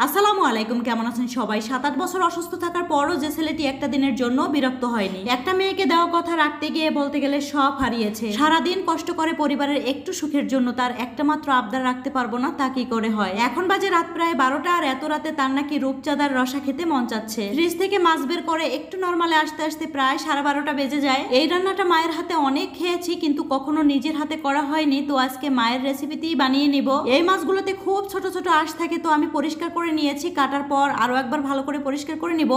আসসালামু আলাইকুম, কেমন আছেন সবাই? 7-8 বছর অসুস্থ থাকার পরও যে ছেলেটি একটা দিনের জন্য বিরক্ত হয়নি, একটা মেয়েকে দেওয়া কথা রাখতে গিয়ে বলতে গেলে সব হারিয়েছে। সারাদিন কষ্ট করে পরিবারের একটু সুখের জন্য তার একটা মাত্র আবদার রাখতে পারবো না, তা কি করে হয়? এখন বাজে রাত প্রায় 12টা, আর এত রাতে তার নাকি রূপচাঁদার রসা খেতে মন চাচ্ছে। ফ্রিজ থেকে মাছ বের করে একটু নরমালে আসতে আসতে প্রায় 12:30 বেজে যায়। এই রান্নাটা মায়ের হাতে অনেক খেয়েছি, কিন্তু কখনো নিজের হাতে করা হয়নি, তো আজকে মায়ের রেসিপিতেই বানিয়ে নিব। এই মাছগুলোতে খুব ছোট ছোট আঁশ থাকে, তো আমি পরিষ্কার করে নিয়েছি। কাটার পর আরো একবার ভালো করে পরিষ্কার করে নিব।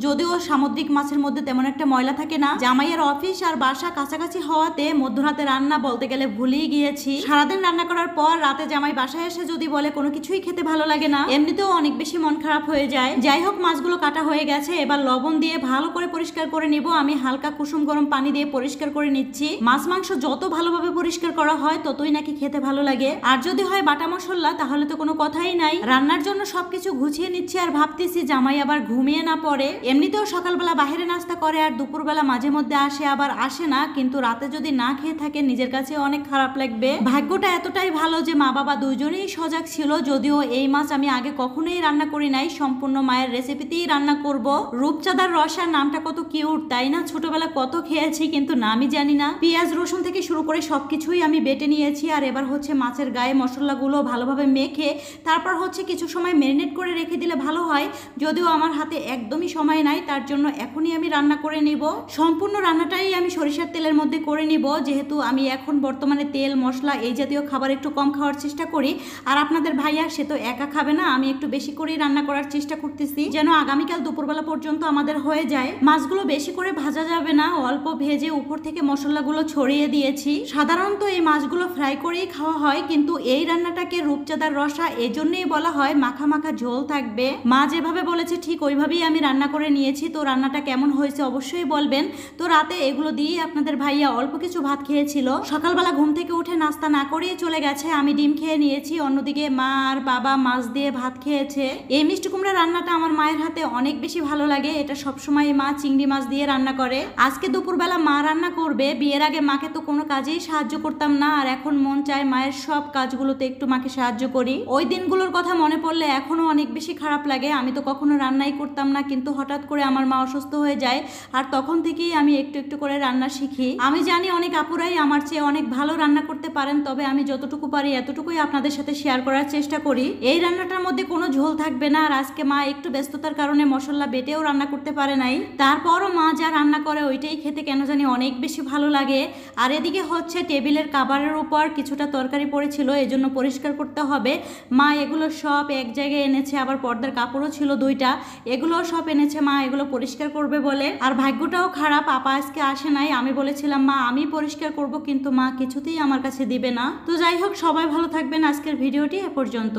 যদিও সামুদ্রিক মাছের মধ্যে তেমন একটা ময়লা থাকে না। জামাইয়ের অফিস আর বাসা কাছাকাছি হওয়াতে মধ্যরাতে রান্না বলতে গেলে ভুলেই গিয়েছি। সারাদিন রান্না করার পর রাতে জামাই বাসায় এসে যদি বলে কোনো কিছুই খেতে ভালো লাগে না, এমনিতেও অনেক বেশি মন খারাপ হয়ে যায়। যাই হোক, মাছগুলো কাটা হয়ে গেছে, এবার লবণ দিয়ে ভালো করে পরিষ্কার করে নিব। আমি হালকা কুসুম গরম পানি দিয়ে পরিষ্কার করে নিচ্ছি। মাছ মাংস যত ভালোভাবে পরিষ্কার করা হয় ততই নাকি খেতে ভালো লাগে। আর যদি হয় বাটা মশলা, তাহলে তো কোনো কথাই নাই। রান্নার জন্য সবকিছু গুছিয়ে নিচ্ছি আর ভাবতেছি জামাই আবার ঘুমিয়ে না পড়ে। এমনিতেও সকালবেলা বাইরে নাস্তা করে আর দুপুরবেলা মাঝে মধ্যে আসে, আবার আসে না, কিন্তু রাতে যদি না খেয়ে থাকে নিজের কাছে অনেক খারাপ লাগবে। ভাগ্যটা এতটাই ভালো যে মা বাবা দুইজনেই সজাগ ছিল। যদিও এই মাছ আমি আগে কখনোই রান্না করি নাই, সম্পূর্ণ মায়ের রেসিপিতেই রান্না করব। রূপচাঁদার রসার নামটা কত কিউট, তাই না? ছোটবেলা কত খেয়েছি, কিন্তু নামই জানি না। পেঁয়াজ রসুন থেকে শুরু করে সবকিছুই আমি বেটে নিয়েছি, আর এবার হচ্ছে মাছের গায়ে মশলাগুলো ভালোভাবে মেখে তারপর হচ্ছে কিছু সময় ম্যারিনেট করে রেখে দিলে ভালো হয়। যদিও আমার হাতে একদমই সময় নাই, তার জন্য এখনই আমি রান্না করে নিব। সম্পূর্ণ রান্নাটাই আমি সরিষার তেলের মধ্যে করে নিব, যেহেতু আমি এখন বর্তমানে তেল মশলা এই জাতীয় খাবার একটু কম খাওয়ার চেষ্টা করি। আর আপনাদের ভাইয়া সে তো একা খাবে না, আমি একটু বেশি করেই রান্না করার চেষ্টা করতেছি, যেন আগামীকাল দুপুরবেলা পর্যন্ত আমাদের হয়ে যায়। মাছগুলো বেশি করে ভাজা যাবে না, অল্প ভেজে উপর থেকে মশলাগুলো ছড়িয়ে দিয়েছি। সাধারণত এই মাছগুলো ফ্রাই করেই খাওয়া হয়, কিন্তু এই রান্নাটাকে রূপচাঁদার রসা এজন্যই বলা হয়, মাখা মাখা ঝোল থাকবে। মা যেভাবে বলেছে ঠিক ওইভাবেই আমি রান্না করে নিয়েছি। তো রান্নাটা কেমন হয়েছে অবশ্যই বলবেন। তো রাতে এগুলো দিয়েই আপনাদের ভাইয়া অল্প কিছু ভাত খেয়েছিল। সকালবেলা ঘুম থেকে উঠে নাস্তা না করেই চলে গেছে, আমি ডিম খেয়ে নিয়েছি। অন্যদিকে মা আর বাবা মাছ দিয়ে ভাত খেয়েছে। এই মিষ্টি কুমড়া রান্নাটা আমার মায়ের হাতে অনেক বেশি ভালো লাগে। এটা সবসময় মা চিংড়ি মাছ দিয়ে রান্না করে। আজকে দুপুরবেলা মা রান্না করবে। বিয়ের আগে মাকে তো কোনো কাজেই সাহায্য করতাম না, আর এখন মন চায় মায়ের সব কাজগুলোতে একটু মাকে সাহায্য করি। ওই দিনগুলোর কথা মনে পড়লে এখনো অনেক বেশি খারাপ লাগে। আমি তো কখনো রান্নাই করতাম না, কিন্তু হঠাৎ করে আমার মা অসুস্থ হয়ে যায়, আর তখন থেকেই আমি একটু একটু করে রান্না শিখি। আমি জানি অনেক আপুরাই আমার চেয়ে অনেক ভালো রান্না করতে পারেন, তবে আমি যতটুকু পারি এতটুকুই আপনাদের সাথে শেয়ার করার চেষ্টা করি। এই রান্নাটার মধ্যে কোনো ঝোল থাকবে না, আর আজকে মা একটু ব্যস্ততার কারণে মশলা বেটেও রান্না করতে পারে নাই। তারপরও মা যা রান্না করে ওইটাই খেতে কেন জানি অনেক বেশি ভালো লাগে। আর এদিকে হচ্ছে টেবিলের কাভারের উপর কিছুটা তরকারি পড়েছিল, এজন্য পরিষ্কার করতে হবে। মা এগুলো সব এক জায়গায় এনেছে, আবার পর্দার কাপড়ও ছিল 2টা, এগুলোও সব এনেছে মা এগুলো পরিষ্কার করবে বলে। আর ভাগ্যটাও খারাপ, আপা আজকে আসে নাই। আমি বলেছিলাম মা আমি পরিষ্কার করব, কিন্তু মা কিছুতেই আমার কাছে দিবে না। তো যাই হোক, সবাই ভালো থাকবেন। আজকের ভিডিওটি এ পর্যন্ত।